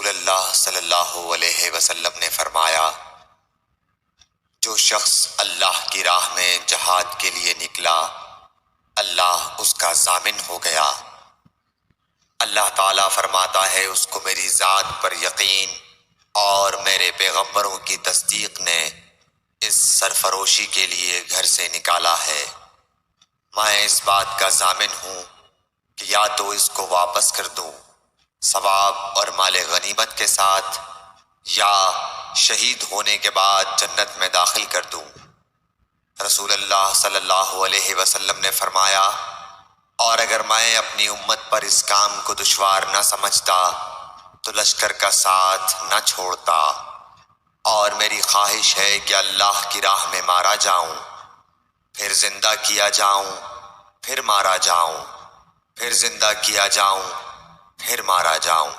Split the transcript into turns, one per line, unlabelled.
رسول اللہ صلی اللہ علیہ وسلم نے فرمایا، جو شخص اللہ کی راہ میں جہاد کے لیے نکلا، اللہ اس کا ضامن ہو گیا۔ اللہ تعالیٰ فرماتا ہے اس کو میری ذات پر یقین اور میرے پیغمبروں کی تصدیق نے اس سرفروشی کے لیے گھر سے نکالا ہے۔ میں اس بات کا ضامن ہوں کہ یا تو اس کو واپس کر دوں ثواب اور مال غنیمت کے ساتھ، یا شہید ہونے کے بعد جنت میں داخل کر دوں۔ رسول اللہ صلی اللہ علیہ وسلم نے فرمایا، اور اگر میں اپنی امت پر اس کام کو دشوار نہ سمجھتا تو لشکر کا ساتھ نہ چھوڑتا، اور میری خواہش ہے کہ اللہ کی راہ میں مارا جاؤں، پھر زندہ کیا جاؤں، پھر مارا جاؤں، پھر زندہ کیا جاؤں، پھر مارا جاؤں۔